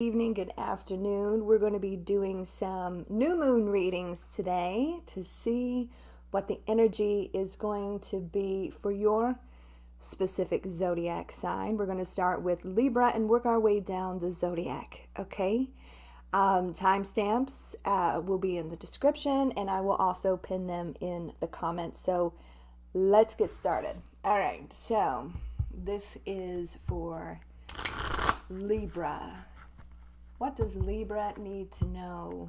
Evening, good afternoon. We're going to be doing some new moon readings today to see what the energy is going to be for your specific zodiac sign. We're going to start with Libra and work our way down the zodiac, okay? Timestamps will be in the description, and I will also pin them in the comments. So let's get started. All right, so this is for Libra. What does Libra need to know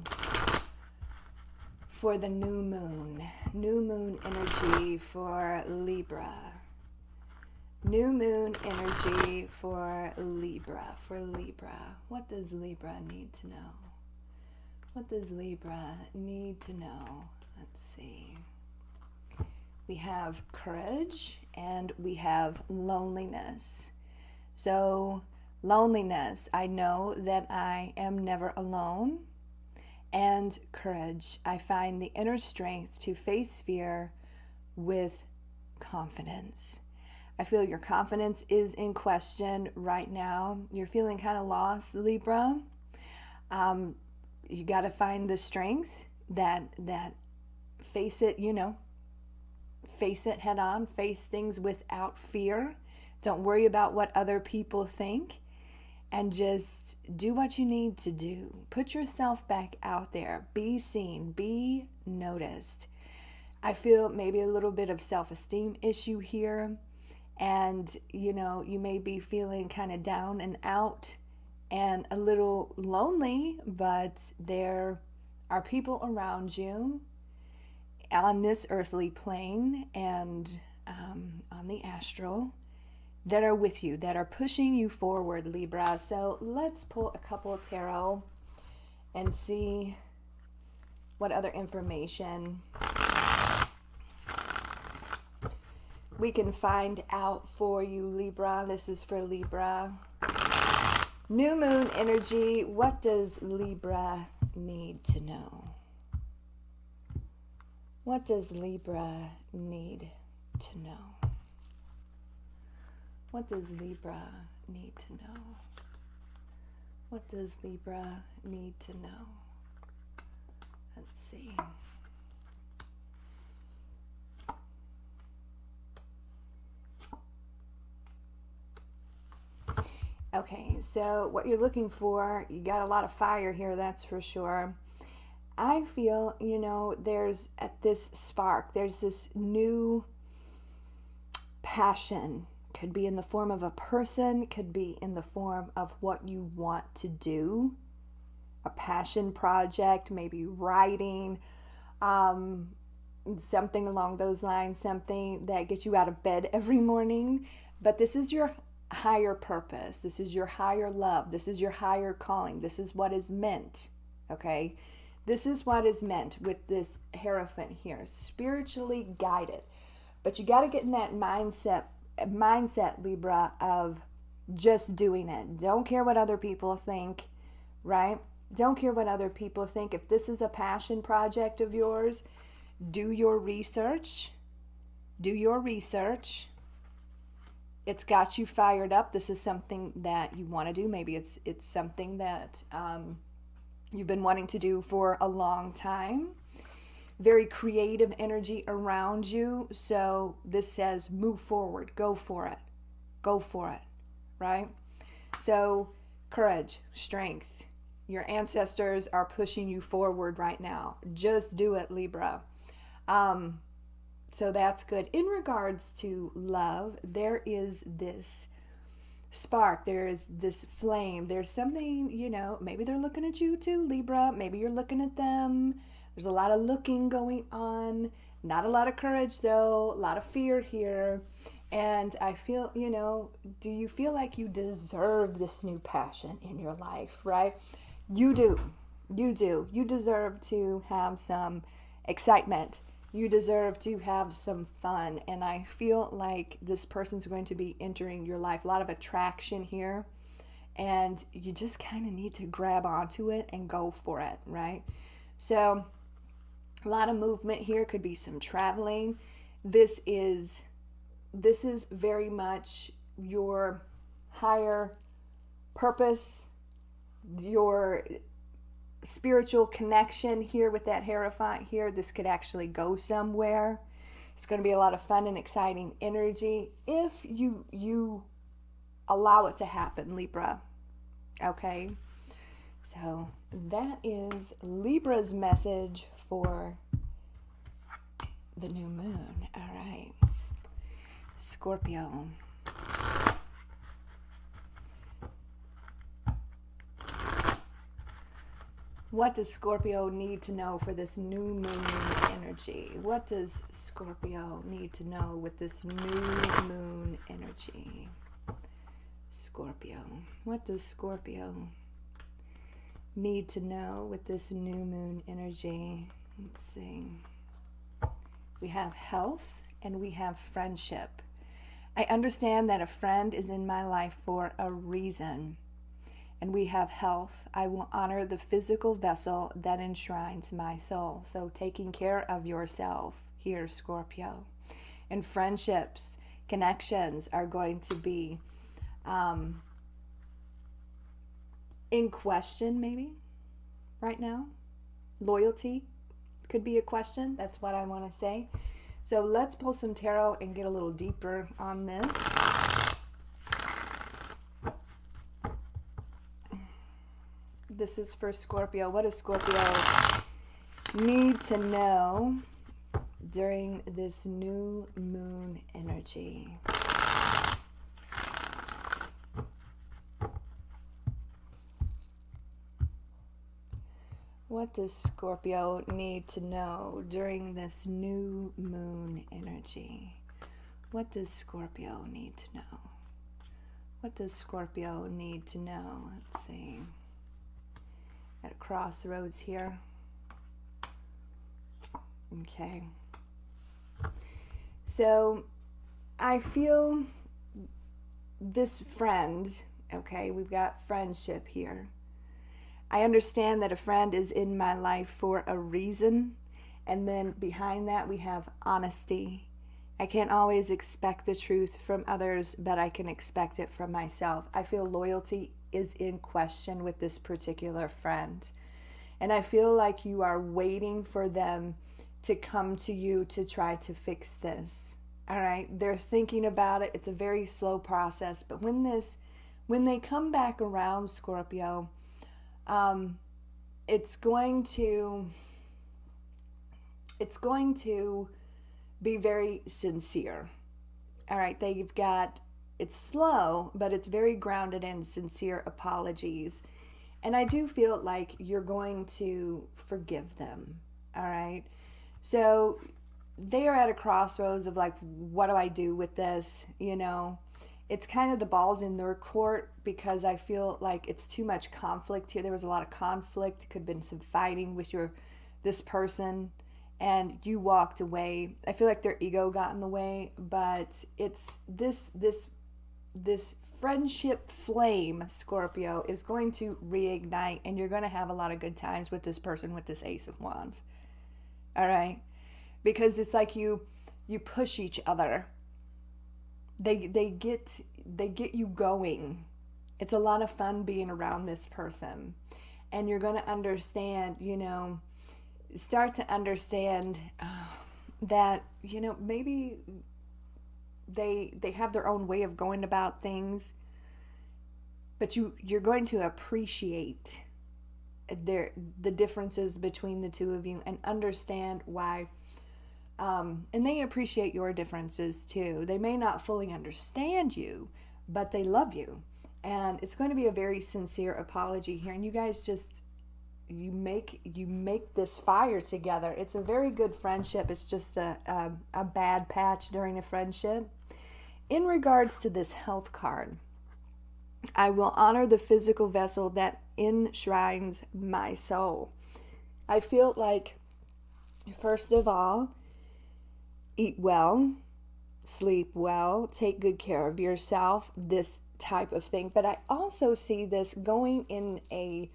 for the new moon? New moon energy for Libra. New moon energy for Libra. What does Libra need to know? What does Libra need to know? Let's see. We have courage and we have loneliness. So loneliness, I know that I am never alone. And courage, I find the inner strength to face fear with confidence. I feel your confidence is in question right now. You're feeling kind of lost, Libra. You got to find the strength that face it, face it head on, face things without fear. Don't worry about what other people think. And just do what you need to do. Put yourself back out there. Be seen. Be noticed. I feel maybe a little bit of self-esteem issue here. And, you may be feeling kind of down and out and a little lonely, but there are people around you on this earthly plane and on the astral that are with you, that are pushing you forward, Libra. So let's pull a couple of tarot and see what other information we can find out for you, Libra. This is for Libra. New moon energy. What does Libra need to know? What does Libra need to know? What does Libra need to know? What does Libra need to know? Let's see. Okay, so what you're looking for, you got a lot of fire here, that's for sure. I feel, there's at this spark, there's this new passion. Could be in the form of a person, could be in the form of what you want to do. A passion project, maybe writing, something along those lines, something that gets you out of bed every morning. But this is your higher purpose. This is your higher love. This is your higher calling. This is what is meant, okay? This is what is meant with this Hierophant here, spiritually guided. But you got to get in that mindset, Libra, of just doing it. Don't care what other people think, right? Don't care what other people think. If this is a passion project of yours, do your research. It's got you fired up. This is something that you want to do. Maybe it's something that you've been wanting to do for a long time. Very creative energy around you. So this says move forward, go for it, right? So courage, strength. Your ancestors are pushing you forward right now. Just do it, Libra. So that's good. In regards to love, there is this spark. There is this flame. There's something, maybe they're looking at you too, Libra. Maybe you're looking at them. There's a lot of looking going on. Not a lot of courage, though. A lot of fear here. And I feel, do you feel like you deserve this new passion in your life, right? You do. You deserve to have some excitement. You deserve to have some fun. And I feel like this person's going to be entering your life. A lot of attraction here. And you just kind of need to grab onto it and go for it, right? So a lot of movement here. Could be some traveling. This is very much your higher purpose your spiritual connection here with that Hierophant here. This could actually go somewhere. It's going to be a lot of fun and exciting energy if you allow it to happen, Libra. Okay? So that is Libra's message for the new moon. All right. Scorpio. What does Scorpio need to know for this new moon energy? What does Scorpio need to know with this new moon energy? Scorpio. What does Scorpio need to know with this new moon energy? Let's see. We have health and we have friendship. I understand that a friend is in my life for a reason. And we have health. I will honor the physical vessel that enshrines my soul. So taking care of yourself here, Scorpio. And friendships, connections are going to be in question maybe right now. Loyalty could be a question. That's what I want to say. So let's pull some tarot and get a little deeper on this. This is for Scorpio. What does Scorpio need to know during this new moon energy? What does Scorpio need to know during this new moon energy? What does Scorpio need to know? What does Scorpio need to know? Let's see. At a crossroads here. Okay. So I feel this friend, okay, we've got friendship here. I understand that a friend is in my life for a reason. And then behind that we have honesty. I can't always expect the truth from others, but I can expect it from myself. I feel loyalty is in question with this particular friend. And I feel like you are waiting for them to come to you to try to fix this. All right? They're thinking about it. It's a very slow process. But when they come back around, Scorpio, it's going to be very sincere. All right? It's slow, but it's very grounded in sincere apologies. And I do feel like you're going to forgive them. All right? So they are at a crossroads of like, what do I do with this? You know, it's kind of the ball's in their court because I feel like it's too much conflict here. There was a lot of conflict. Could have been some fighting with this person. And you walked away. I feel like their ego got in the way, but it's this friendship flame, Scorpio, is going to reignite, and you're going to have a lot of good times with this person with this Ace of Wands. All right? Because it's like you push each other. They get you going. It's a lot of fun being around this person. And you're going to understand, start to understand that, maybe they have their own way of going about things, but you're going to appreciate the differences between the two of you and understand why, and they appreciate your differences too. They may not fully understand you, but they love you, and it's going to be a very sincere apology here, and you guys just you make this fire together. It's a very good friendship. It's just a bad patch during a friendship. In regards to this health card, I will honor the physical vessel that enshrines my soul. I feel like, first of all, eat well, sleep well, take good care of yourself, this type of thing. But I also see this going in a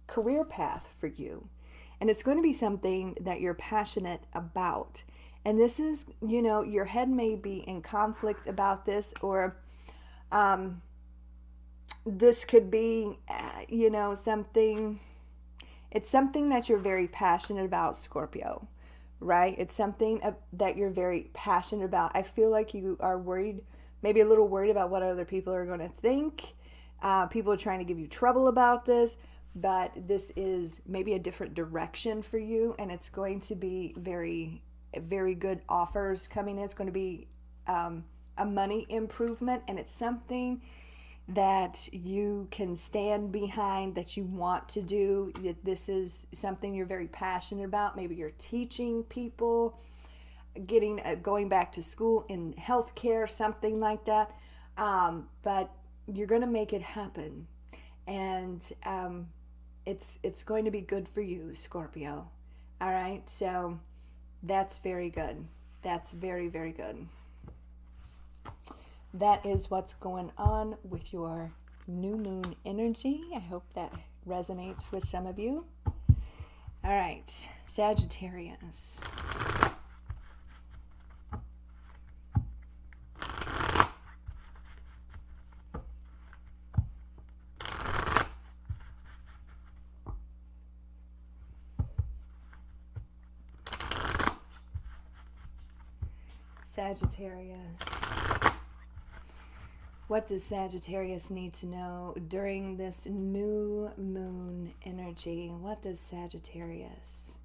career path for you. And it's going to be something that you're passionate about. And this is, your head may be in conflict about this, or this could be, something, it's something that you're very passionate about, Scorpio, right? It's something that you're very passionate about. I feel like you are worried, maybe a little worried about what other people are going to think. People are trying to give you trouble about this, but this is maybe a different direction for you, and it's going to be very, very good offers coming in. It's going to be a money improvement, and it's something that you can stand behind, that you want to do. This is something you're very passionate about. Maybe you're teaching people, going back to school in healthcare, something like that. But you're going to make it happen, and it's going to be good for you, Scorpio. All right, so that's very good. That's very, very good. That is what's going on with your new moon energy. I hope that resonates with some of you. All right, Sagittarius. Sagittarius. What does Sagittarius need to know during this new moon energy? What does Sagittarius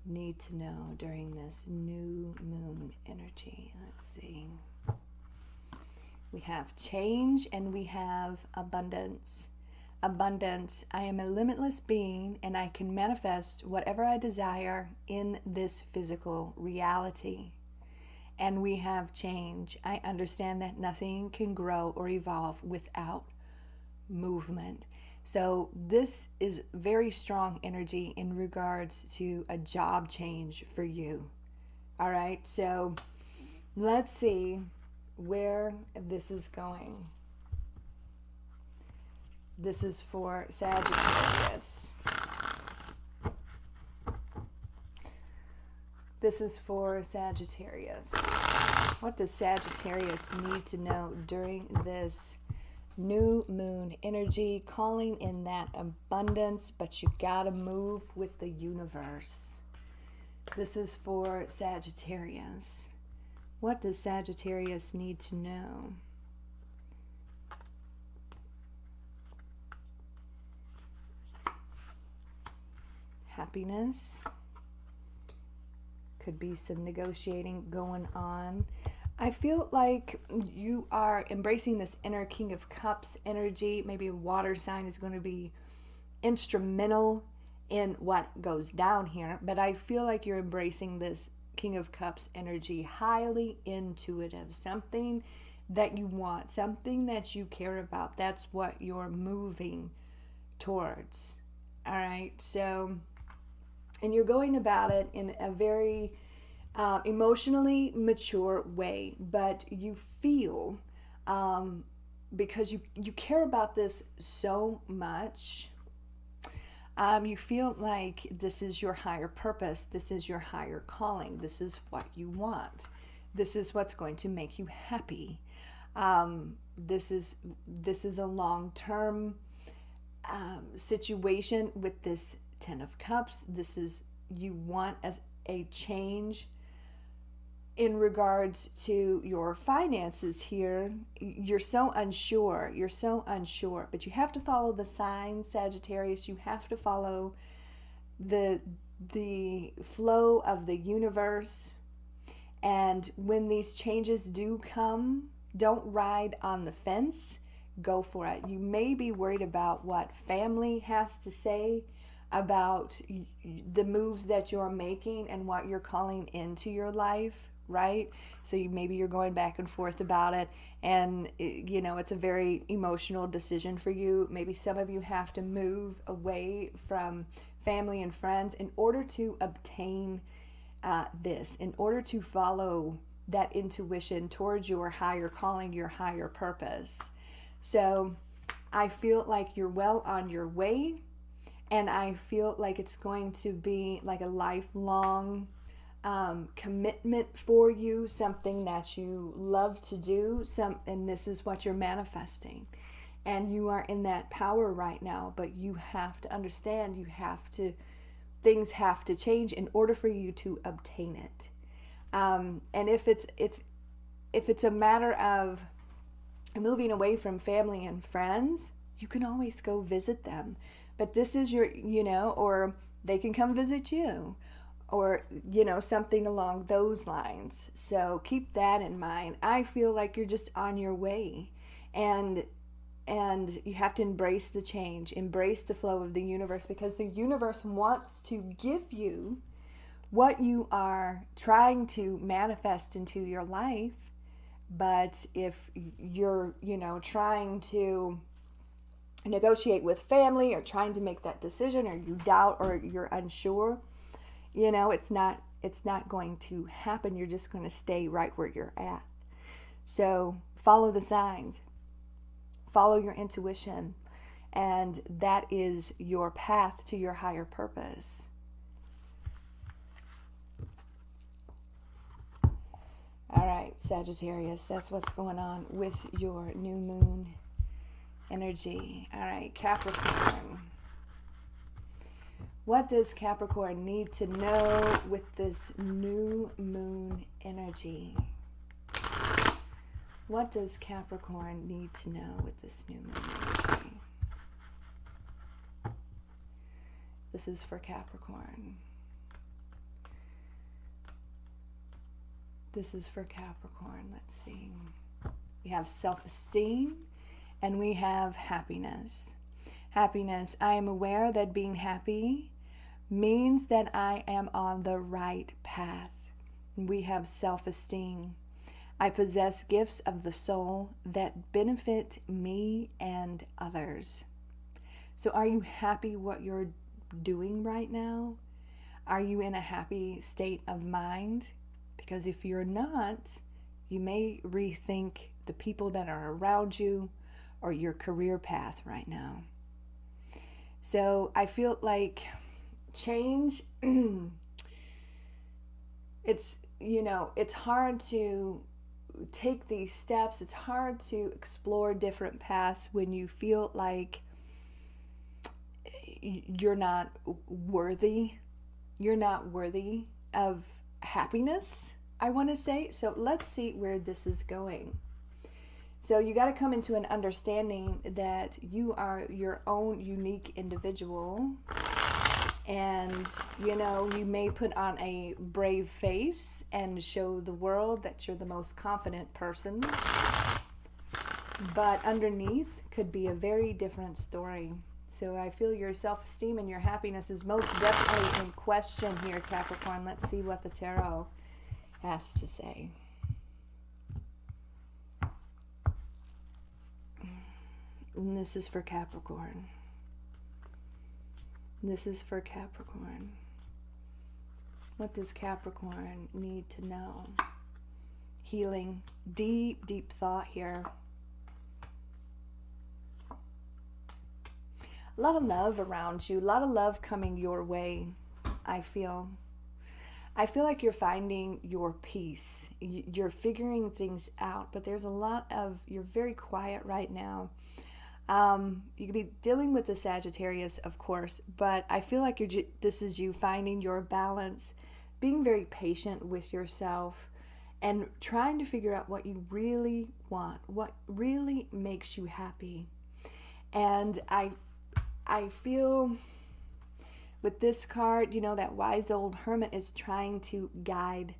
need to know during this new moon energy? Let's see. We have change and we have abundance. Abundance. I am a limitless being and I can manifest whatever I desire in this physical reality. And we have change. I understand that nothing can grow or evolve without movement. So this is very strong energy in regards to a job change for you. All right, so let's see where this is going. This is for Sagittarius. This is for Sagittarius. What does Sagittarius need to know during this new moon energy? Calling in that abundance, but you gotta move with the universe. This is for Sagittarius. What does Sagittarius need to know? Happiness. Could be some negotiating going on. I feel like you are embracing this inner King of Cups energy. Maybe a water sign is going to be instrumental in what goes down here, but I feel like you're embracing this King of Cups energy, highly intuitive, something that you want, something that you care about. That's what you're moving towards. All right, so, and you're going about it in a very emotionally mature way, but you feel, because you care about this so much, you feel like this is your higher purpose, this is your higher calling, this is what you want, this is what's going to make you happy. This is a long-term situation with this Ten of Cups. This is, you want as a change in regards to your finances here. You're so unsure, but you have to follow the signs, Sagittarius. You have to follow the flow of the universe. And when these changes do come, don't ride on the fence, go for it. You may be worried about what family has to say about the moves that you're making and what you're calling into your life, right? So maybe you're going back and forth about it, and it's a very emotional decision for you. Maybe some of you have to move away from family and friends in order to obtain this, in order to follow that intuition towards your higher calling, your higher purpose. So I feel like you're well on your way. And I feel like it's going to be like a lifelong commitment for you, something that you love to do, and this is what you're manifesting. And you are in that power right now, but you have to understand, things have to change in order for you to obtain it. And if it's a matter of moving away from family and friends, you can always go visit them. But this is your, or they can come visit you, or, something along those lines. So keep that in mind. I feel like you're just on your way, and you have to embrace the change, embrace the flow of the universe, because the universe wants to give you what you are trying to manifest into your life. But if you're, trying to negotiate with family, or trying to make that decision, or you doubt, or you're unsure, it's not going to happen. You're just going to stay right where you're at. So follow the signs, follow your intuition, and that is your path to your higher purpose. All right, Sagittarius, that's what's going on with your new moon energy. All right, Capricorn. What does Capricorn need to know with this new moon energy? What does Capricorn need to know with this new moon energy? This is for Capricorn. This is for Capricorn. Let's see. We have self-esteem and we have happiness. Happiness. I am aware that being happy means that I am on the right path. We have self-esteem. I possess gifts of the soul that benefit me and others. So are you happy what you're doing right now? Are you in a happy state of mind? Because if you're not, you may rethink the people that are around you or your career path right now. So I feel like change, it's hard to take these steps. It's hard to explore different paths when you feel like you're not worthy. You're not worthy of happiness, I want to say. So let's see where this is going. So you got to come into an understanding that you are your own unique individual, and you may put on a brave face and show the world that you're the most confident person, but underneath could be a very different story. So I feel your self-esteem and your happiness is most definitely in question here, Capricorn. Let's see what the tarot has to say. And this is for Capricorn. This is for Capricorn. What does Capricorn need to know? Healing. Deep, deep thought here. A lot of love around you, a lot of love coming your way, I feel. I feel like you're finding your peace. You're figuring things out, but there's a lot of, you're very quiet right now. You could be dealing with the Sagittarius, of course, but I feel like this is you finding your balance, being very patient with yourself, and trying to figure out what you really want, what really makes you happy. And I feel with this card, that wise old hermit is trying to guide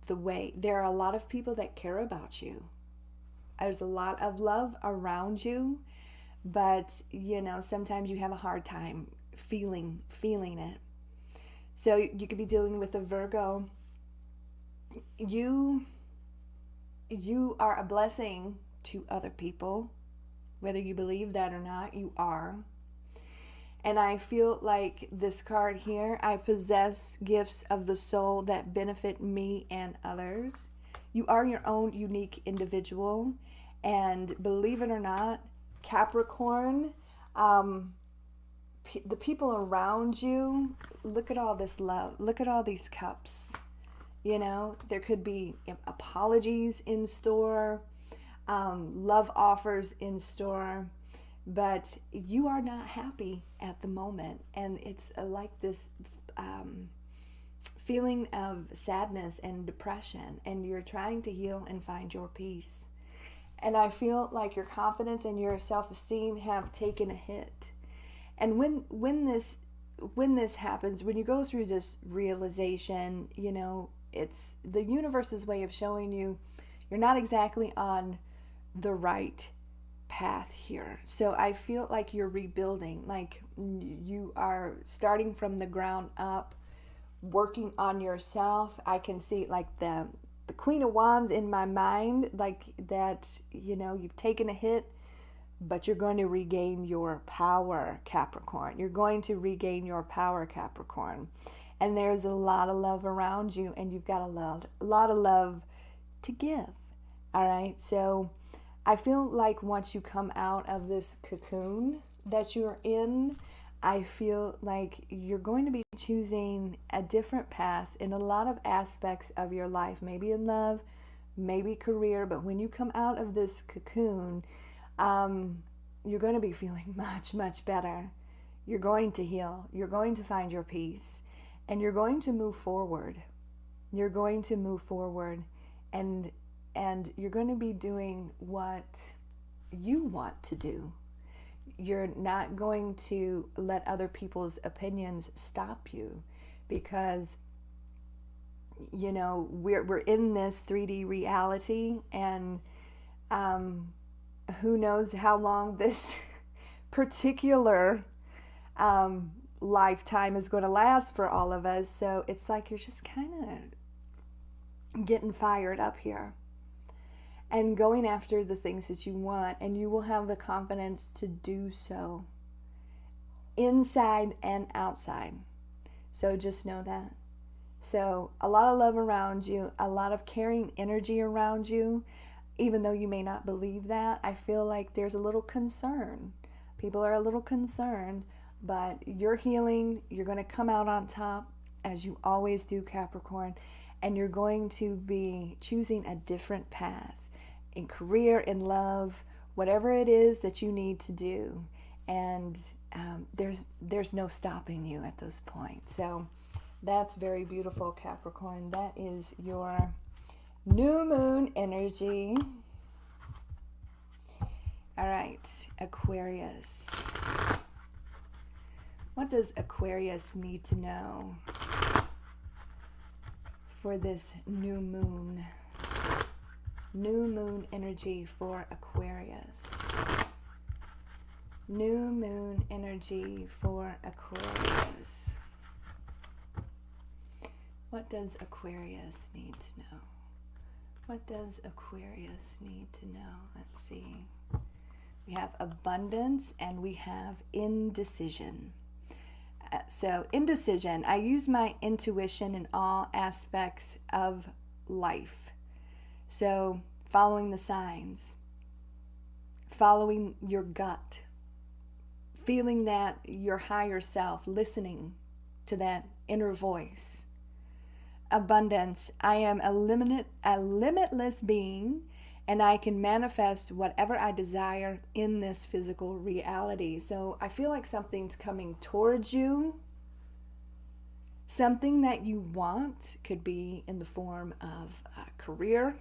the way. There are a lot of people that care about you. There's a lot of love around you, but, sometimes you have a hard time feeling it. So you could be dealing with a Virgo. You are a blessing to other people, whether you believe that or not, you are. And I feel like this card here, I possess gifts of the soul that benefit me and others. You are your own unique individual. And believe it or not, Capricorn, the people around you, look at all this love. Look at all these cups. There could be apologies in store, love offers in store. but you are not happy at the moment. And it's like this feeling of sadness and depression, and you're trying to heal and find your peace. And I feel like your confidence and your self-esteem have taken a hit. And when this happens, when you go through this realization, you know, it's the universe's way of showing you you're not exactly on the right path here. So I feel like you're rebuilding, like you are starting from the ground up, working on yourself. I can see like the Queen of Wands in my mind, like that, you know, you've taken a hit, but you're going to regain your power, Capricorn. You're going to regain your power, Capricorn. And there's a lot of love around you, and you've got a lot of love to give. All right. So I feel like once you come out of this cocoon that you're in, I feel like you're going to be choosing a different path in a lot of aspects of your life, maybe in love, maybe career. But when you come out of this cocoon, you're going to be feeling much, much better. You're going to heal. You're going to find your peace, and you're going to move forward. You're going to move forward, and you're going to be doing what you want to do. You're not going to let other people's opinions stop you, because, you know, we're in this 3D reality, and who knows how long this particular lifetime is going to last for all of us. So it's like you're just kind of getting fired up here and going after the things that you want, and you will have the confidence to do so inside and outside. So just know that. So a lot of love around you, a lot of caring energy around you. Even though you may not believe that, I feel like there's a little concern. People are a little concerned, but you're healing. You're going to come out on top, as you always do, Capricorn, and you're going to be choosing a different path in career, in love, whatever it is that you need to do. And there's no stopping you at this point. So that's very beautiful, Capricorn. That is your new moon energy. All right, Aquarius. What does Aquarius need to know for this new moon? New moon energy for Aquarius. New moon energy for Aquarius. What does Aquarius need to know? What does Aquarius need to know? Let's see. We have abundance and we have indecision. So indecision, I use my intuition in all aspects of life. So following the signs, following your gut, feeling that your higher self, listening to that inner voice. Abundance, I am a limitless being, and I can manifest whatever I desire in this physical reality. So I feel like something's coming towards you. Something that you want could be in the form of a career,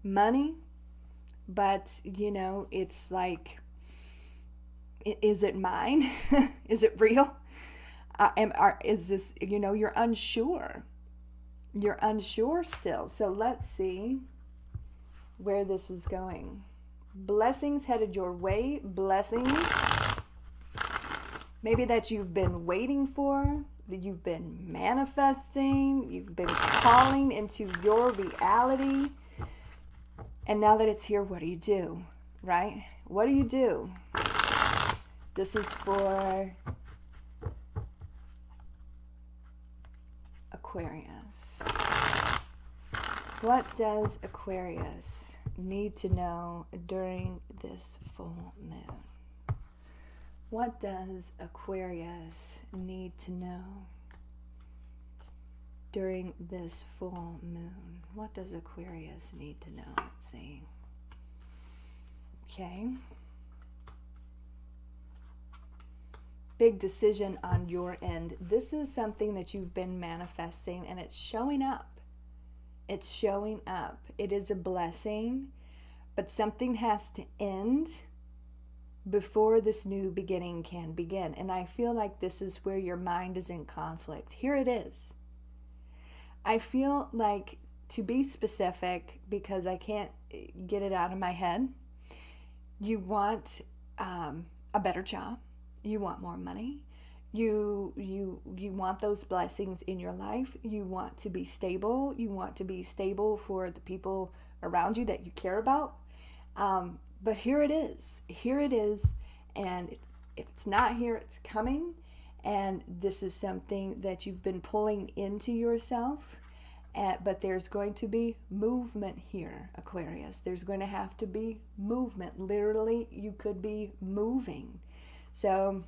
money, but, you know, it's like, is it mine? Is it real? Is this, you know, you're unsure. You're unsure still. So let's see where this is going. Blessings headed your way. Blessings maybe that you've been waiting for, that you've been manifesting, you've been calling into your reality. And now that it's here, what do you do? Right? What do you do? This is for Aquarius. What does Aquarius need to know during this full moon? What does Aquarius need to know during this full moon? What does Aquarius need to know? Let's see. Okay. big decision on your end. This is something that you've been manifesting, and it's showing up. It's showing up. It is a blessing, but something has to end before this new beginning can begin. And I feel like this is where your mind is in conflict. Here it is. I feel like, to be specific, because I can't get it out of my head, you want a better job. You want more money. You want those blessings in your life. You want to be stable. You want to be stable for the people around you that you care about. But here it is. Here it is. And if it's not here, it's coming. And this is something that you've been pulling into yourself. But there's going to be movement here, Aquarius. There's going to have to be movement. Literally, you could be moving. So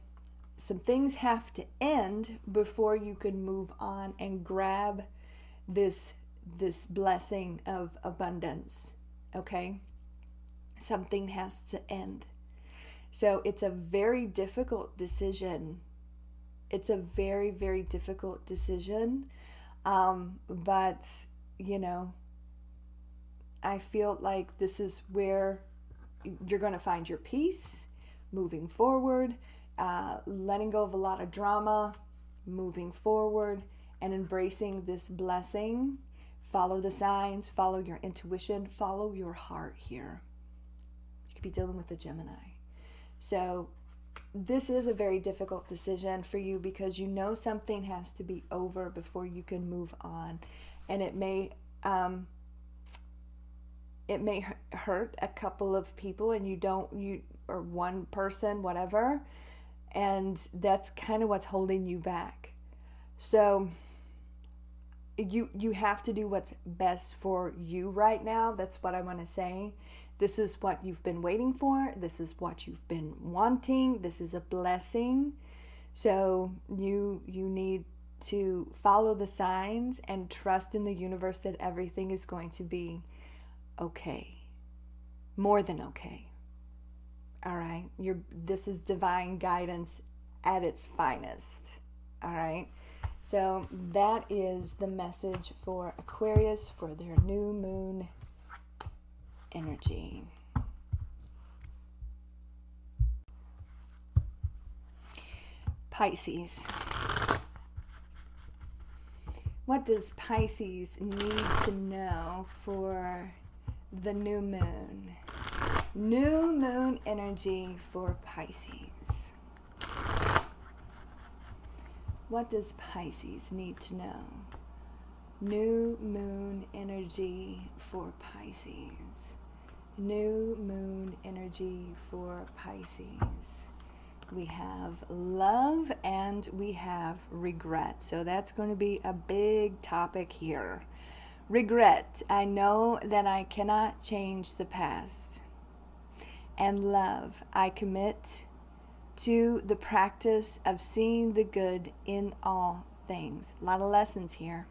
some things have to end before you can move on and grab this blessing of abundance. Okay? Something has to end. So it's a very difficult decision. It's a very, very difficult decision. But, you know, I feel like this is where you're going to find your peace moving forward, letting go of a lot of drama, moving forward, and embracing this blessing. Follow the signs, follow your intuition, follow your heart here. You could be dealing with a Gemini. So this is a very difficult decision for you, because you know something has to be over before you can move on. And it may hurt a couple of people, and you or one person, whatever, and that's kind of what's holding you back. So you have to do what's best for you right now. That's what I want to say. This is what you've been waiting for. This is what you've been wanting. This is a blessing. So you need to follow the signs and trust in the universe that everything is going to be okay. More than okay. All right? This is divine guidance at its finest. All right? So that is the message for Aquarius for their new moon energy. Pisces. What does Pisces need to know for the new moon? New moon energy for Pisces. What does Pisces need to know? New moon energy for Pisces. New moon energy for Pisces. We have love and we have regret. So that's going to be a big topic here. Regret. I know that I cannot change the past. And love. I commit to the practice of seeing the good in all things. A lot of lessons here.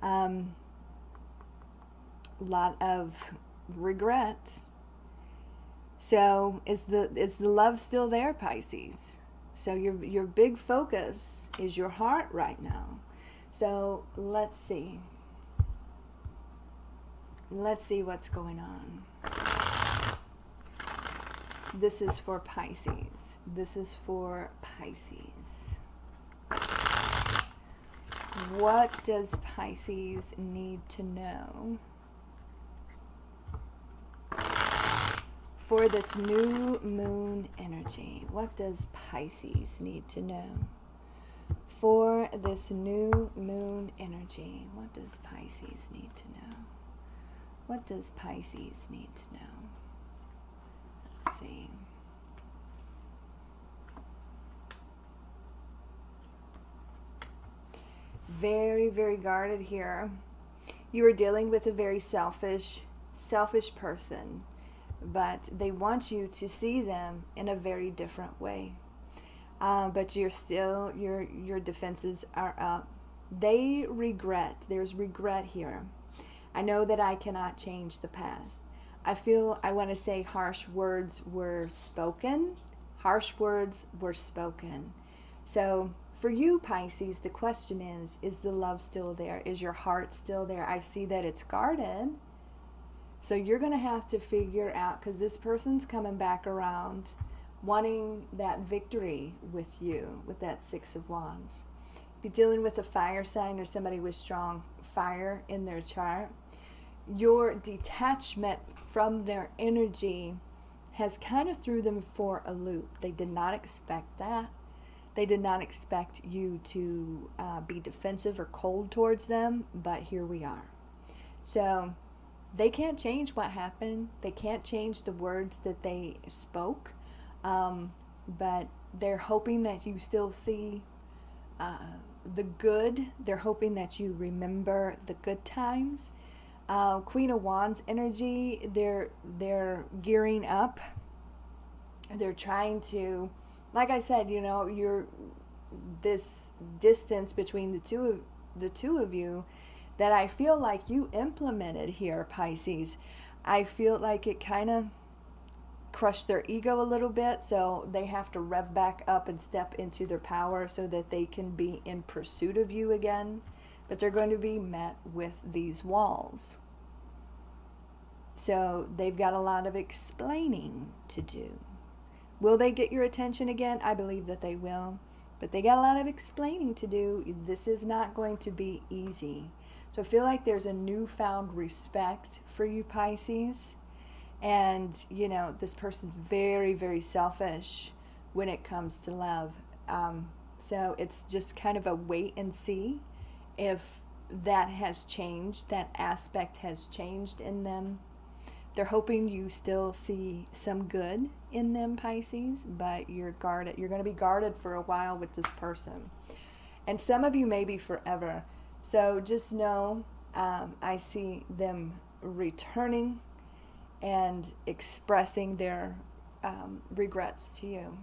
A lot of regret. So is the love still there, Pisces? So your big focus is your heart right now. So let's see. Let's see what's going on. This is for Pisces. This is for Pisces. What does Pisces need to know for this new moon energy? What does Pisces need to know for this new moon energy? What does Pisces need to know? What does Pisces need to know? Let's see. Very, very guarded here. You are dealing with a very selfish person, but they want you to see them in a very different way. But you're still, your defenses are up. They regret. There's regret here. I know that I cannot change the past. I want to say harsh words were spoken. Harsh words were spoken. So for you, Pisces, the question is the love still there? Is your heart still there? I see that it's guarded. So you're going to have to figure out, because this person's coming back around wanting that victory with you, with that Six of Wands. Be dealing with a fire sign or somebody with strong fire in their chart. Your detachment from their energy has kind of threw them for a loop. They did not expect that. They did not expect you to be defensive or cold towards them, but here we are. So they can't change what happened. They can't change the words that they spoke, but they're hoping that you still see the good. They're hoping that you remember the good times. Queen of Wands energy, they're gearing up. They're trying to, like I said, you're this distance between the two of you that I feel like you implemented here, Pisces. I feel like it kind of crushed their ego a little bit, so they have to rev back up and step into their power so that they can be in pursuit of you again. But they're going to be met with these walls. So they've got a lot of explaining to do. Will they get your attention again? I believe that they will. But they got a lot of explaining to do. This is not going to be easy. So I feel like there's a newfound respect for you, Pisces. And, this person's very, very selfish when it comes to love. So it's just kind of a wait and see if that has changed, that aspect has changed in them. They're hoping you still see some good in them, Pisces, but you're guarded. You're going to be guarded for a while with this person. And some of you may be forever. So just know, I see them returning and expressing their regrets to you.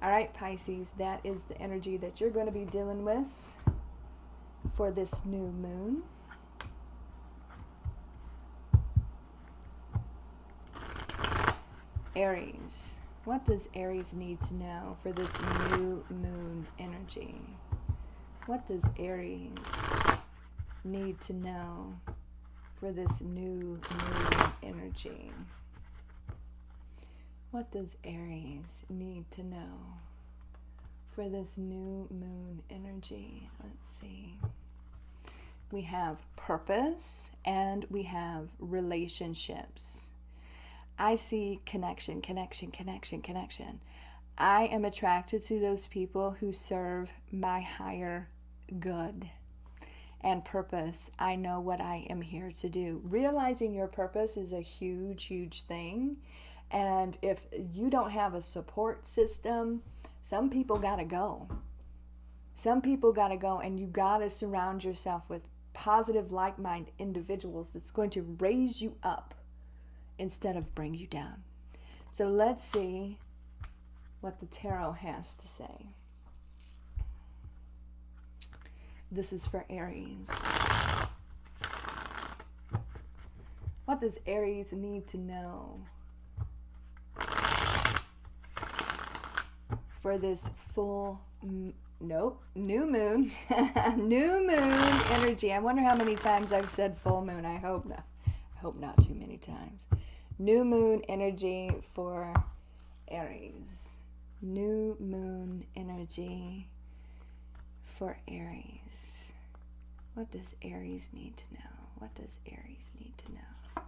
All right, Pisces, that is the energy that you're going to be dealing with for this new moon. Aries. What does Aries need to know for this new moon energy? What does Aries need to know for this new moon energy? What does Aries need to know for this new moon energy? Let's see. We have purpose and we have relationships. I see connection. I am attracted to those people who serve my higher good. And purpose, I know what I am here to do. Realizing your purpose is a huge, huge thing. And if you don't have a support system, some people gotta go. Some people gotta go, and you gotta surround yourself with positive, like-minded individuals that's going to raise you up instead of bring you down. So let's see what the tarot has to say. This is for Aries. What does Aries need to know for this new moon, new moon energy? I wonder how many times I've said full moon. I hope not too many times. New moon energy for Aries. New moon energy for Aries. What does Aries need to know? What does Aries need to know?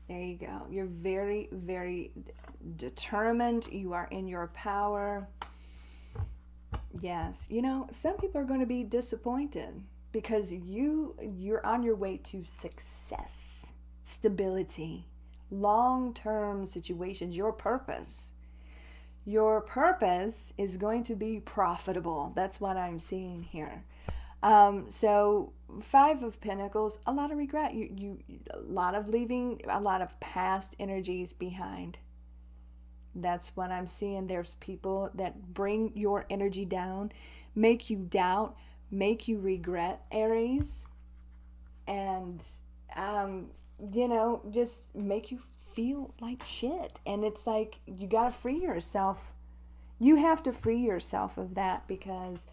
There you go. You're very, very determined. You are in your power. Yes. Some people are going to be disappointed because you're on your way to success, stability, long-term situations, your purpose. Your purpose is going to be profitable. That's what I'm seeing here. So Five of Pentacles, a lot of regret. You a lot of leaving, a lot of past energies behind. That's what I'm seeing. There's people that bring your energy down, make you doubt, make you regret, Aries, and just make you feel like shit. And it's like you got to free yourself You have to free yourself of that because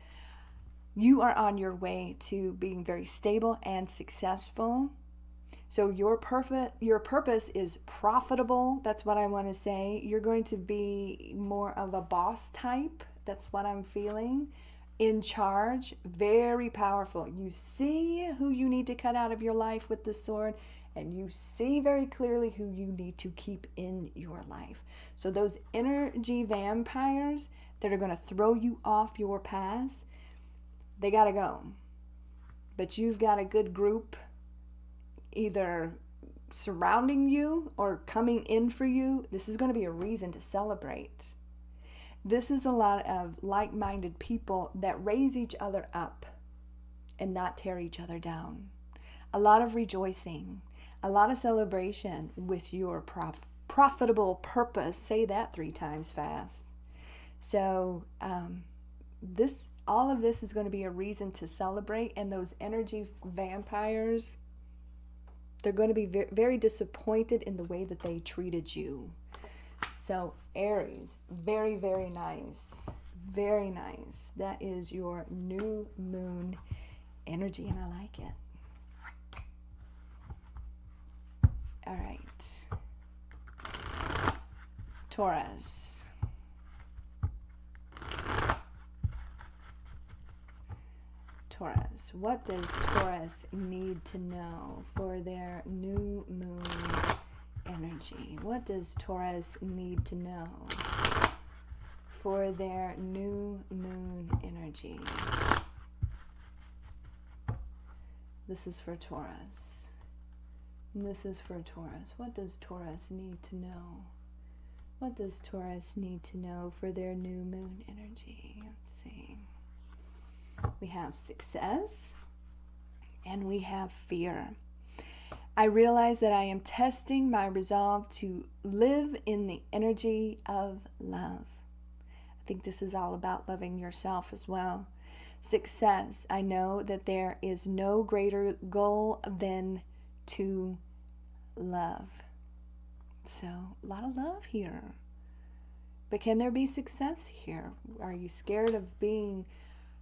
you are on your way to being very stable and successful. So your purpose is profitable. That's what I want to say. You're going to be more of a boss type. That's what I'm feeling. In charge, very powerful. You see who you need to cut out of your life with the sword, and you see very clearly who you need to keep in your life. So those energy vampires that are going to throw you off your path, they got to go. But you've got a good group either surrounding you or coming in for you. This is going to be a reason to celebrate. This is a lot of like-minded people that raise each other up and not tear each other down. A lot of rejoicing, a lot of celebration with your profitable purpose. Say that 3 times fast. So all of this is going to be a reason to celebrate, and those energy vampires, they're going to be very disappointed in the way that they treated you. So Aries, very, very nice. Very nice. That is your new moon energy, and I like it. All right. Taurus. Taurus. What does Taurus need to know for their new moon energy? What does Taurus need to know for their new moon energy? This is for Taurus. This is for Taurus. What does Taurus need to know? What does Taurus need to know for their new moon energy? Let's see. We have success and we have fear. I realize that I am testing my resolve to live in the energy of love. I think this is all about loving yourself as well. Success. I know that there is no greater goal than to love. So, a lot of love here. But can there be success here? Are you scared of being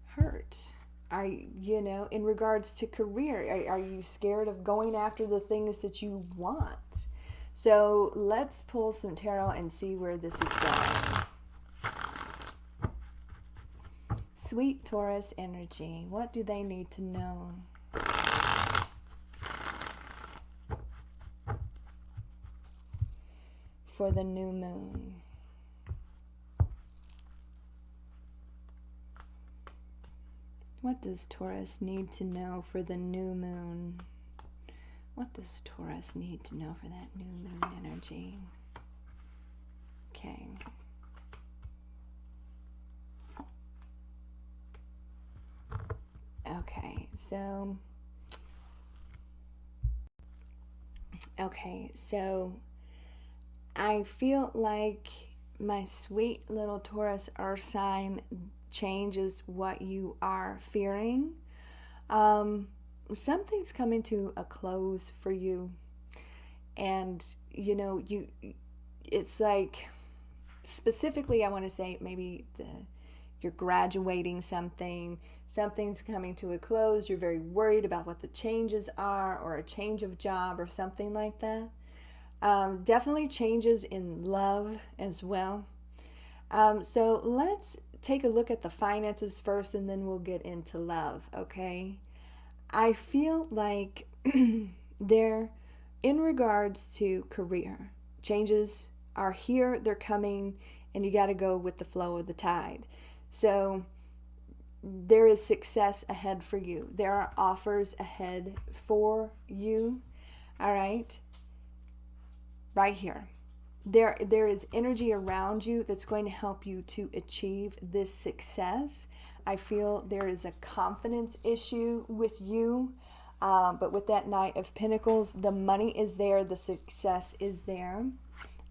hurt? In regards to career, are you scared of going after the things that you want? So let's pull some tarot and see where this is going. Sweet Taurus energy. What do they need to know? For the new moon. What does Taurus need to know for the new moon? What does Taurus need to know for that new moon energy? Okay. So I feel like my sweet little Taurus earth sign changes what you are fearing. Something's coming to a close for you, and it's like, specifically I want to say maybe you're graduating something's coming to a close, you're very worried about what the changes are, or a change of job or something like that. Definitely changes in love as well. So let's take a look at the finances first, and then we'll get into love, okay? I feel like in regards to career, changes are here, they're coming, and you got to go with the flow of the tide. So there is success ahead for you. There are offers ahead for you, all right? Right here. There is energy around you that's going to help you to achieve this success. I feel there is a confidence issue with you, but with that Knight of Pentacles, the money is there, the success is there,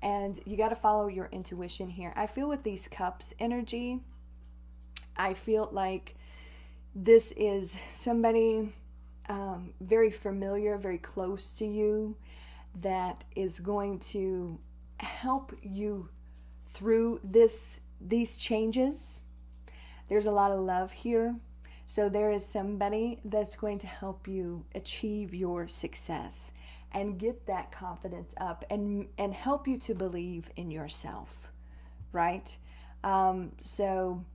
and you got to follow your intuition here. I feel with these Cups energy, I feel like this is somebody very familiar, very close to you, that is going to help you through this these changes, there's a lot of love here. So there is somebody that's going to help you achieve your success and get that confidence up and help you to believe in yourself, right? So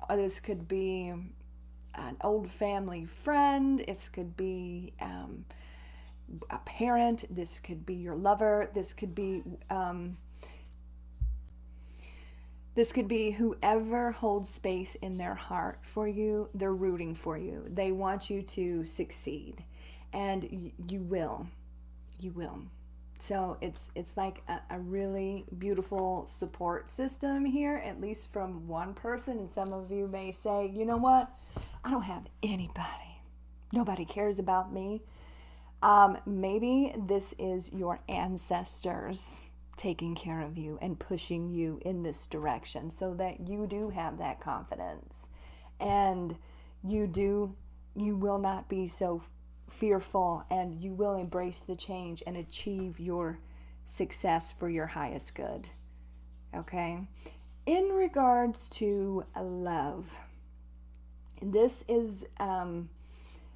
this could be an old family friend. This could be a parent. This could be your lover. This could be whoever holds space in their heart for you. They're rooting for you. They want you to succeed, and you will. You will. So it's like a really beautiful support system here, at least from one person. And some of you may say, you know what? I don't have anybody. Nobody cares about me. Maybe this is your ancestors taking care of you and pushing you in this direction so that you do have that confidence, and you will not be so fearful, and you will embrace the change and achieve your success for your highest good. Okay? In regards to love, this is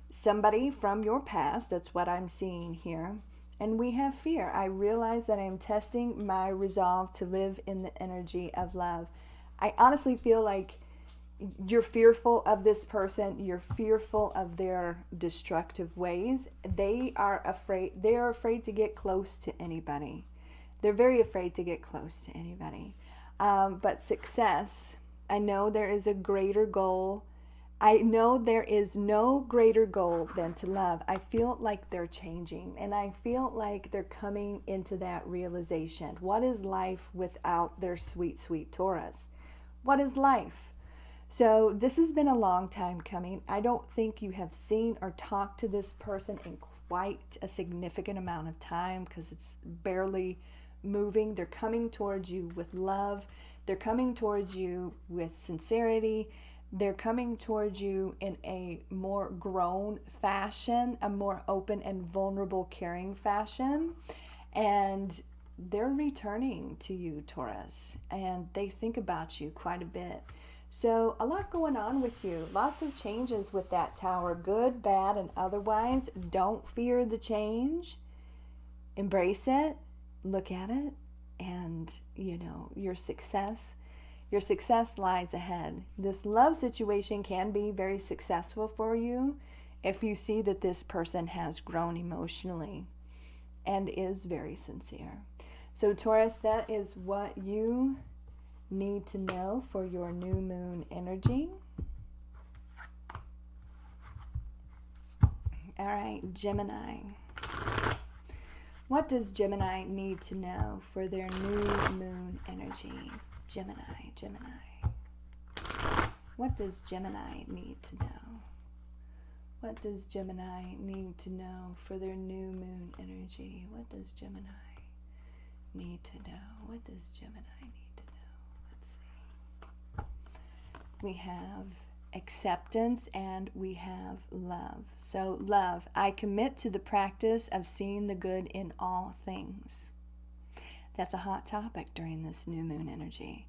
somebody from your past. That's what I'm seeing here. And we have fear. I realize that I'm testing my resolve to live in the energy of love. I honestly feel like you're fearful of this person. You're fearful of their destructive ways. They are afraid to get close to anybody. They're very afraid to get close to anybody. But success, I know there is a greater goal. I know there is no greater goal than to love. I feel like they're changing, and I feel like they're coming into that realization. What is life without their sweet, sweet Taurus? What is life? So this has been a long time coming. I don't think you have seen or talked to this person in quite a significant amount of time, because it's barely moving. They're coming towards you with love. They're coming towards you with sincerity. They're coming towards you in a more grown fashion, a more open and vulnerable, caring fashion. And they're returning to you, Taurus, and they think about you quite a bit. So a lot going on with you. Lots of changes with that Tower, good, bad, and otherwise. Don't fear the change. Embrace it. Look at it. And, your success lies ahead. This love situation can be very successful for you if you see that this person has grown emotionally and is very sincere. So Taurus, that is what you need to know for your new moon energy. All right, Gemini. What does Gemini need to know for their new moon energy? Gemini. What does Gemini need to know? What does Gemini need to know for their new moon energy? What does Gemini need to know? What does Gemini need to know? Let's see. We have acceptance and we have love. So love, I commit to the practice of seeing the good in all things. That's a hot topic during this new moon energy.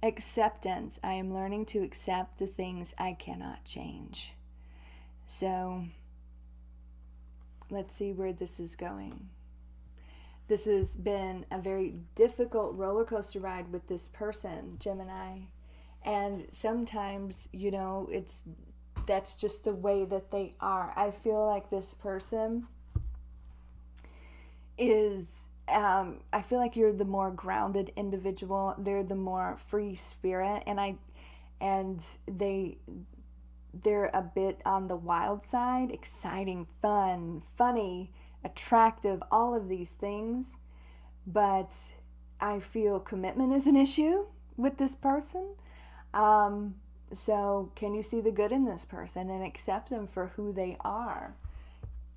Acceptance, I am learning to accept the things I cannot change. So let's see where this is going. This has been a very difficult roller coaster ride with this person, Gemini. And sometimes, that's just the way that they are. I feel like this person is, I feel like you're the more grounded individual. They're the more free spirit. And they're a bit on the wild side, exciting, fun, funny, attractive, all of these things. But I feel commitment is an issue with this person. So can you see the good in this person and accept them for who they are?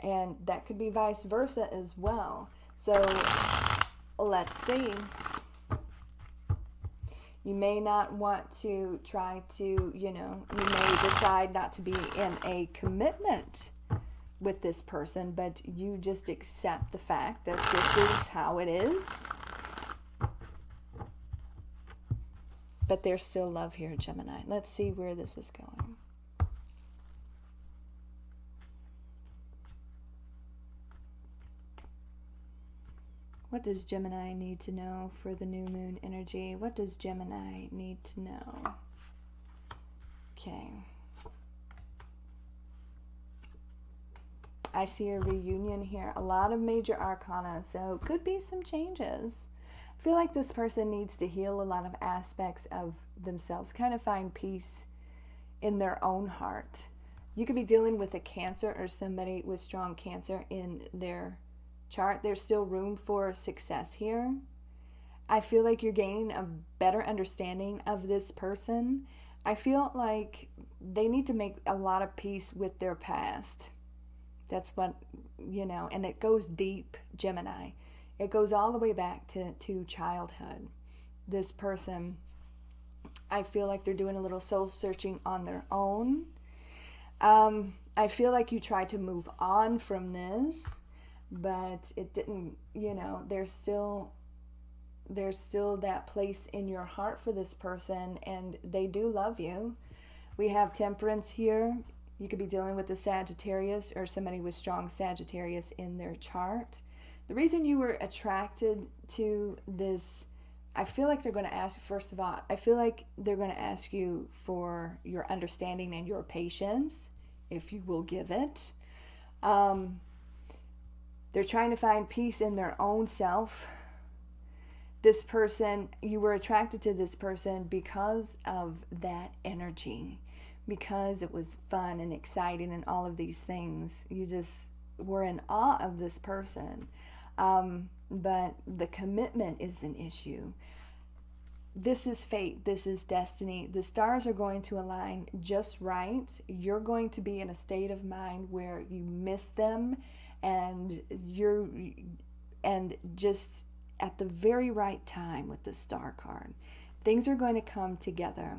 And that could be vice versa as well. So let's see. You may not want to try to, you may decide not to be in a commitment with this person, but you just accept the fact that this is how it is. But there's still love here, Gemini. Let's see where this is going. What does Gemini need to know for the new moon energy? What does Gemini need to know? Okay. I see a reunion here. A lot of major arcana, so could be some changes. I feel like this person needs to heal a lot of aspects of themselves, kind of find peace in their own heart. You could be dealing with a Cancer or somebody with strong Cancer in their chart. There's still room for success here. I feel like you're gaining a better understanding of this person. I feel like they need to make a lot of peace with their past. That's what, you know, and it goes deep, Gemini. It goes all the way back to childhood. This person, I feel like they're doing a little soul searching on their own. I feel like you tried to move on from this, but it didn't, you know, there's still that place in your heart for this person, and they do love you. We have Temperance here. You could be dealing with a Sagittarius or somebody with strong Sagittarius in their chart. The reason you were attracted to this, I feel like they're going to ask, first of all, I feel like they're going to ask you for your understanding and your patience, if you will give it. They're trying to find peace in their own self. This person, you were attracted to this person because of that energy, because it was fun and exciting and all of these things. You just were in awe of this person. But the commitment is an issue. This is fate. This is destiny. The stars are going to align just right. You're going to be in a state of mind where you miss them, and just at the very right time with the star card, things are going to come together.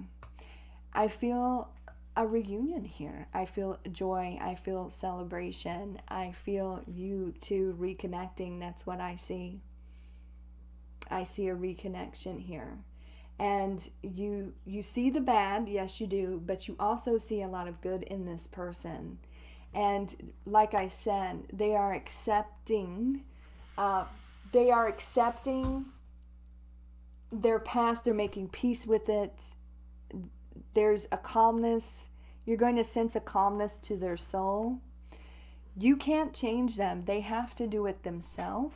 I feel a reunion here. I feel joy. I feel celebration. I feel you two reconnecting. That's what I see. I see a reconnection here. And you see the bad, yes you do, but you also see a lot of good in this person. And like I said, they are accepting their past. They're making peace with it. There's a calmness. You're going to sense a calmness to their soul. You can't change them. They have to do it themselves.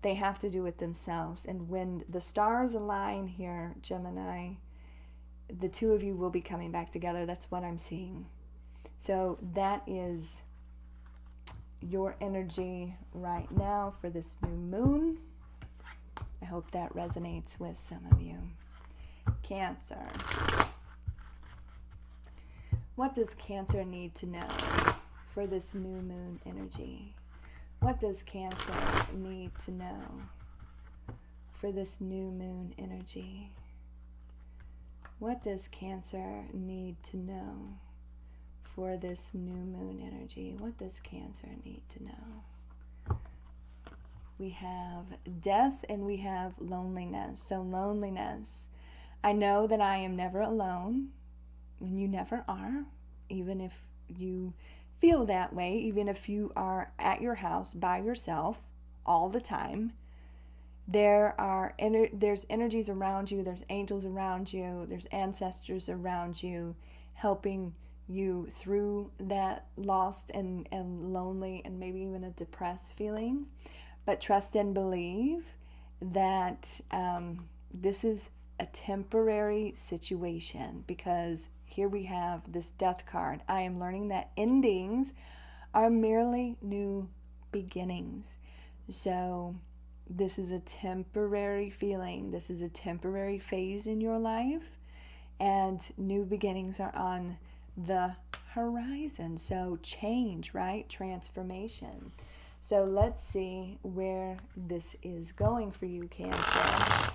They have to do it themselves. And when the stars align here, Gemini, the two of you will be coming back together. That's what I'm seeing. So that is your energy right now for this new moon. I hope that resonates with some of you. Cancer. What does Cancer need to know for this new moon energy? What does Cancer need to know for this new moon energy? What does Cancer need to know for this new moon energy? What does Cancer need to know? We have death and we have loneliness. So loneliness. I know that I am never alone, and you never are, even if you feel that way, even if you are at your house by yourself all the time. There's energies around you, there's angels around you, there's ancestors around you helping you through that lost and lonely and maybe even a depressed feeling. But trust and believe that this is a temporary situation, because here we have this death card. I am learning that endings are merely new beginnings. So this is a temporary feeling. This is a temporary phase in your life, and new beginnings are on the horizon. So change, right? Transformation. So let's see where this is going for you, Cancer.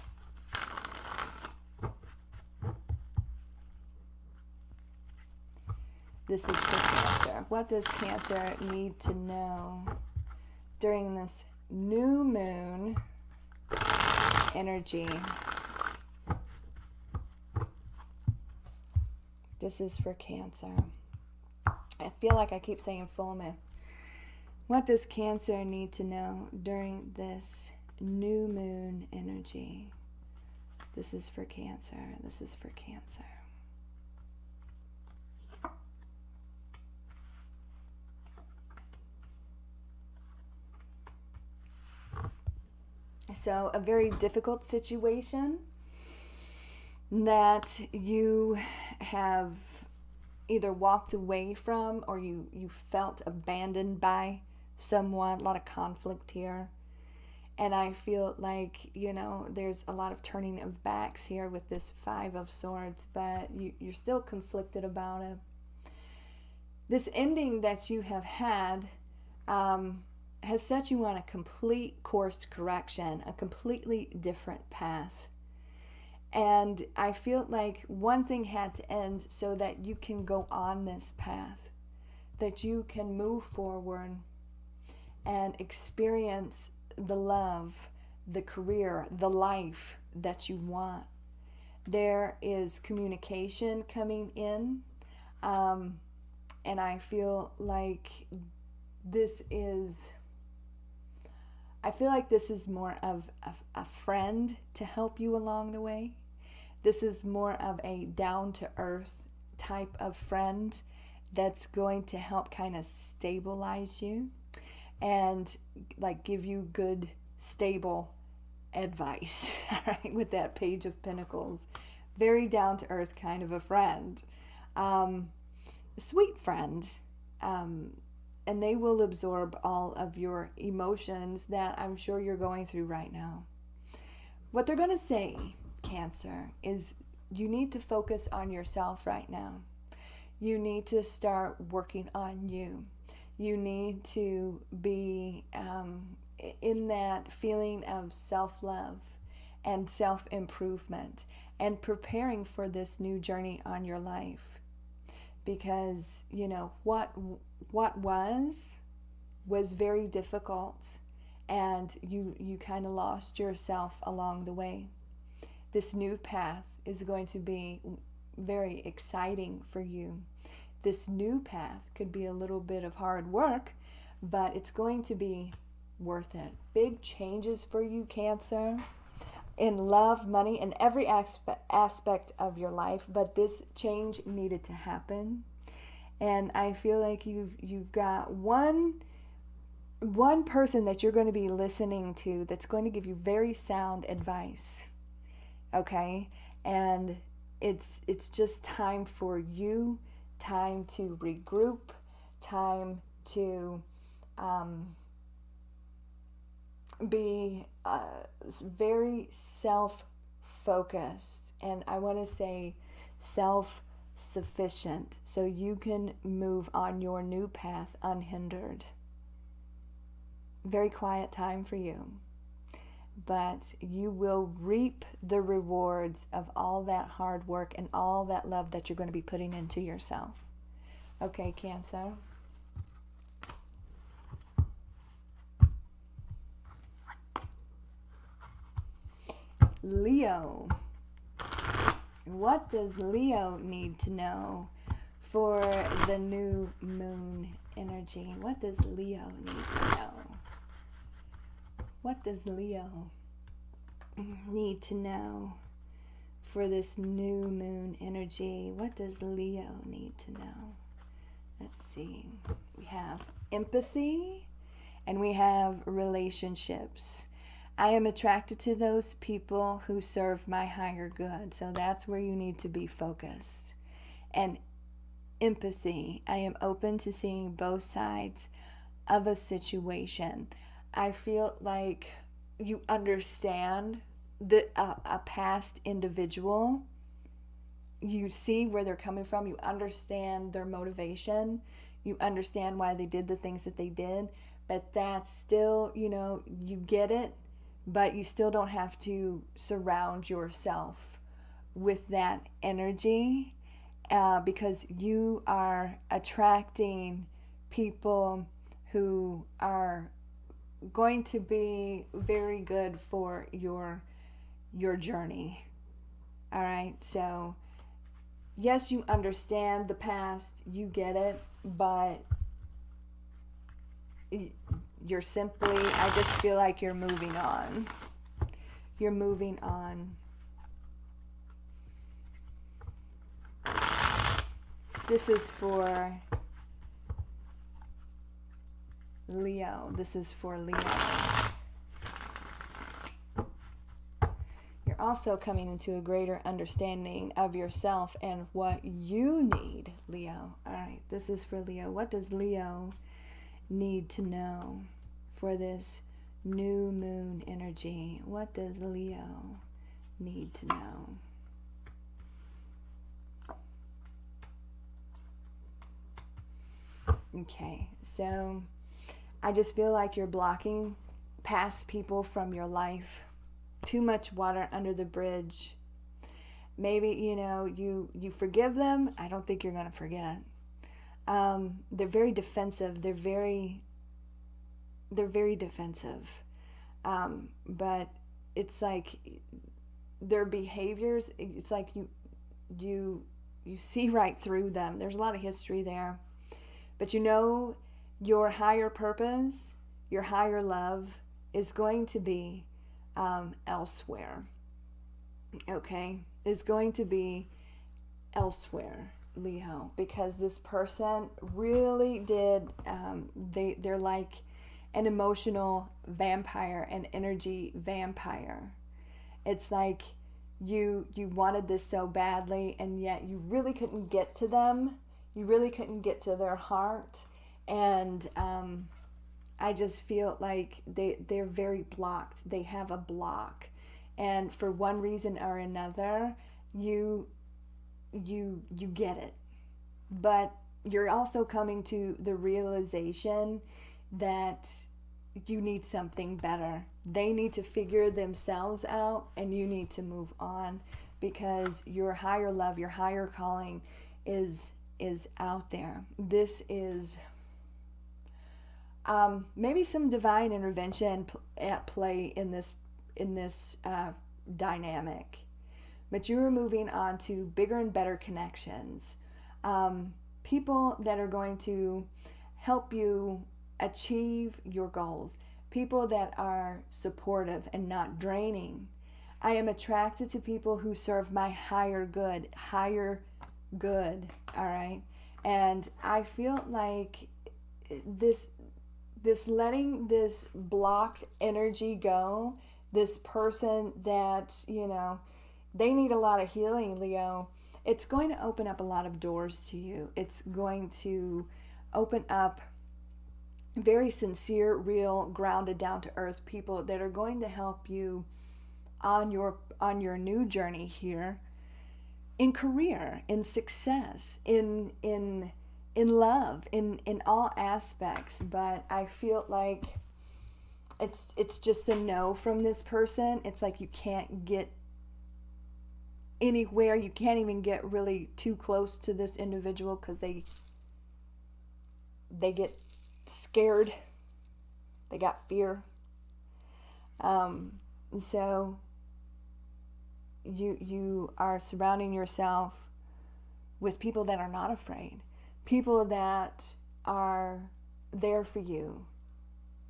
This is for Cancer. What does Cancer need to know during this new moon energy? This is for Cancer. I feel like I keep saying full moon. What does Cancer need to know during this new moon energy? This is for Cancer. This is for Cancer. So, a very difficult situation that you have either walked away from or you felt abandoned by someone. A lot of conflict here. And I feel like, there's a lot of turning of backs here with this Five of Swords, but you're still conflicted about it. This ending that you have had has set you on a complete course correction, a completely different path. And I feel like one thing had to end so that you can go on this path, that you can move forward and experience the love, the career, the life that you want. There is communication coming in, and I feel like this is more of a friend to help you along the way. This is more of a down-to-earth type of friend that's going to help kind of stabilize you and like give you good, stable advice, all right, with that Page of Pentacles. Very down-to-earth kind of a friend. Sweet friend. And they will absorb all of your emotions that I'm sure you're going through right now. What they're going to say, Cancer, is you need to focus on yourself right now. You need to start working on you. You need to be in that feeling of self-love and self-improvement and preparing for this new journey on your life. Because, what was very difficult, and you kind of lost yourself along the way. This new path is going to be very exciting for you. This new path could be a little bit of hard work, but it's going to be worth it. Big changes for you, Cancer, in love, money, and every aspect of your life, but this change needed to happen. And I feel like you've got one person that you're going to be listening to that's going to give you very sound advice. Okay? And it's just time for you, time to regroup, time to be very self-focused. And I want to say self-sufficient, so you can move on your new path unhindered. Very quiet time for you, but you will reap the rewards of all that hard work and all that love that you're going to be putting into yourself. Okay, Cancer. Leo. What does Leo need to know for the new moon energy? What does Leo need to know? What does Leo need to know for this new moon energy? What does Leo need to know? Let's see. We have empathy and we have relationships. I am attracted to those people who serve my higher good. So that's where you need to be focused. And empathy. I am open to seeing both sides of a situation. I feel like you understand a past individual. You see where they're coming from. You understand their motivation. You understand why they did the things that they did. But that's still, you get it. But you still don't have to surround yourself with that energy because you are attracting people who are going to be very good for your journey. All right, so yes, you understand the past, you get it, but you're simply, I just feel like you're moving on. You're moving on. This is for Leo. This is for Leo. You're also coming into a greater understanding of yourself and what you need, Leo. All right, this is for Leo. What does Leo need to know for this new moon energy? What does Leo need to know? Okay, so I just feel like you're blocking past people from your life. Too much water under the bridge. Maybe, you forgive them. I don't think you're going to forget. They're very defensive. They're very defensive. But it's like their behaviors, it's like you see right through them. There's a lot of history there. But your higher purpose, your higher love is going to be elsewhere. Okay? Is going to be elsewhere, Leo, because this person really did, they're like an emotional vampire, an energy vampire. It's like you wanted this so badly, and yet you really couldn't get to them. You really couldn't get to their heart. And I just feel like they're very blocked. They have a block. And for one reason or another, you get it. But you're also coming to the realization that you need something better. They need to figure themselves out, and you need to move on, because your higher love, your higher calling is out there. This is maybe some divine intervention at play in this dynamic. But you are moving on to bigger and better connections. People that are going to help you achieve your goals. People that are supportive and not draining. I am attracted to people who serve my higher good, all right? And I feel like this letting this blocked energy go, this person that, they need a lot of healing, Leo. It's going to open up a lot of doors to you. It's going to open up very sincere, real, grounded, down to earth people that are going to help you on your new journey here, in career, in success, in love, in all aspects. But I feel like it's just a no from this person. It's like you can't get anywhere. You can't even get really too close to this individual, because they get scared. They got fear. So you are surrounding yourself with people that are not afraid, people that are there for you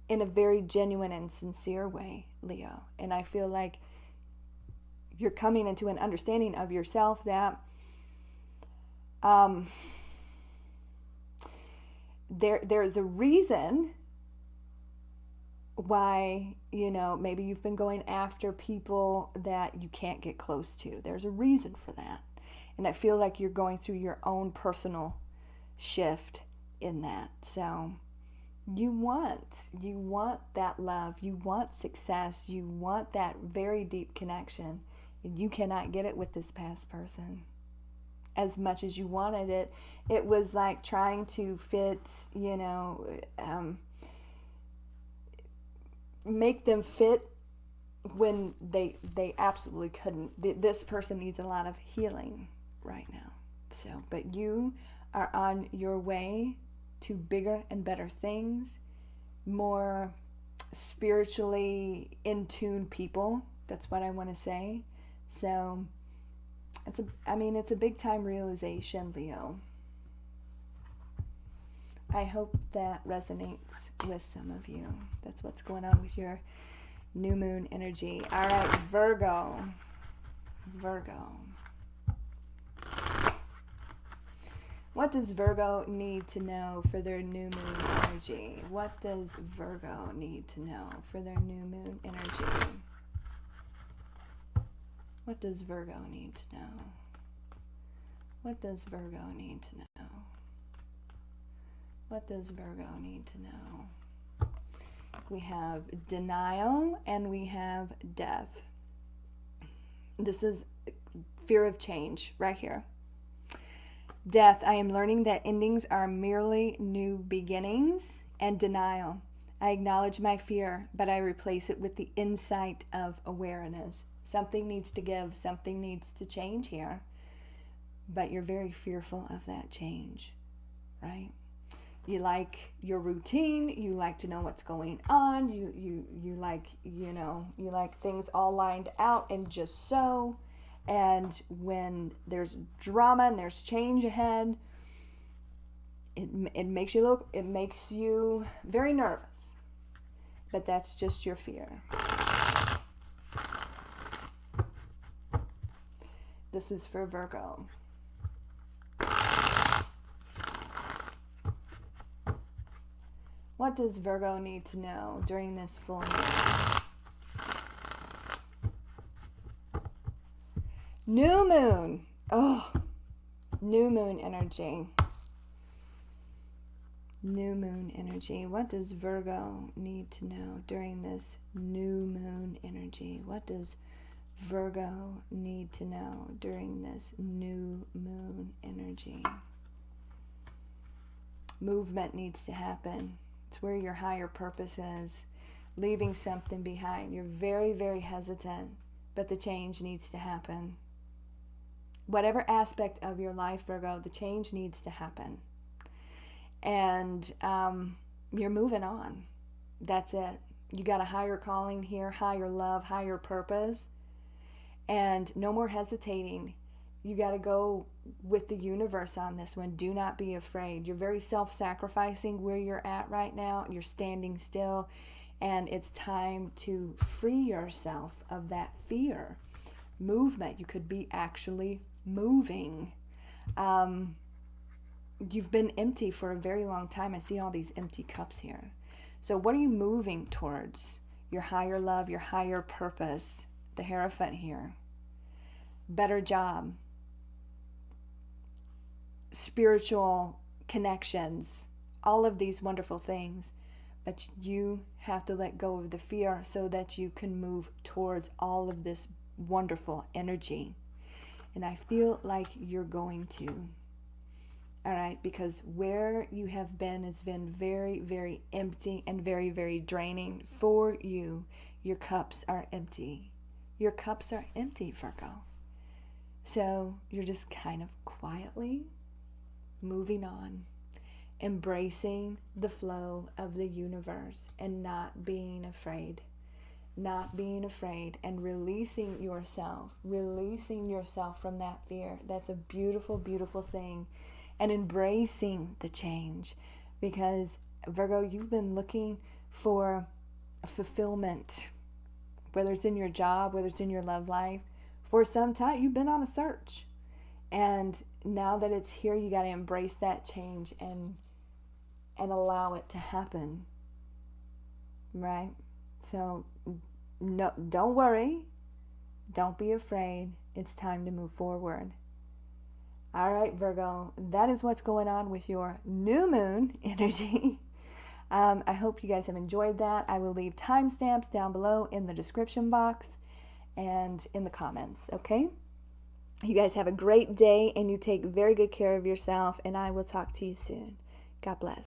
in a very genuine and sincere way, Leo. And I feel like you're coming into an understanding of yourself that there's a reason why, maybe you've been going after people that you can't get close to. There's a reason for that. And I feel like you're going through your own personal shift in that. So you want that love, you want success, you want that very deep connection, and you cannot get it with this past person. As much as you wanted it, it was like trying to fit, make them fit when they absolutely couldn't. This person needs a lot of healing right now. So, but you are on your way to bigger and better things, more spiritually in tune people. That's what I want to say. So It's a big time realization, Leo. I hope that resonates with some of you. That's what's going on with your new moon energy. All right, Virgo. What does Virgo need to know for their new moon energy? What does Virgo need to know for their new moon energy? What does Virgo need to know? What does Virgo need to know? What does Virgo need to know? We have denial and we have death. This is fear of change right here. Death, I am learning that endings are merely new beginnings. And denial, I acknowledge my fear, but I replace it with the insight of awareness. Something needs to give, something needs to change here. But you're very fearful of that change, right? You like your routine, you like to know what's going on, you like things all lined out and just so. And when there's drama and there's change ahead, it makes you very nervous. But that's just your fear. This is for Virgo. What does Virgo need to know during this full moon? New moon. Oh, new moon energy. New moon energy. What does Virgo need to know during this new moon energy? What does Virgo need to know during this new moon energy? Movement needs to happen. It's where your higher purpose is. Leaving something behind. You're very, very hesitant, but the change needs to happen. Whatever aspect of your life, Virgo, the change needs to happen. And you're moving on. That's it. You got a higher calling here, higher love, higher purpose. And no more hesitating. You got to go with the universe on this one. Do not be afraid. You're very self-sacrificing where you're at right now. You're standing still. And it's time to free yourself of that fear. Movement. You could be actually moving. You've been empty for a very long time. I see all these empty cups here. So what are you moving towards? Your higher love, your higher purpose. The Hierophant here. Better job. Spiritual connections. All of these wonderful things. But you have to let go of the fear so that you can move towards all of this wonderful energy. And I feel like you're going to. All right, because where you have been has been very, very empty and very, very draining for you. Your cups are empty. Your cups are empty, Virgo. So you're just kind of quietly moving on, embracing the flow of the universe and not being afraid. Not being afraid and releasing yourself from that fear. That's a beautiful, beautiful thing. And embracing the change, because Virgo, you've been looking for fulfillment, whether it's in your job, whether it's in your love life. For some time, you've been on a search. And now that it's here, you got to embrace that change and allow it to happen. Right? So, no, don't worry. Don't be afraid. It's time to move forward. All right, Virgo, that is what's going on with your new moon energy. I hope you guys have enjoyed that. I will leave timestamps down below in the description box and in the comments, okay? You guys have a great day and you take very good care of yourself, and I will talk to you soon. God bless.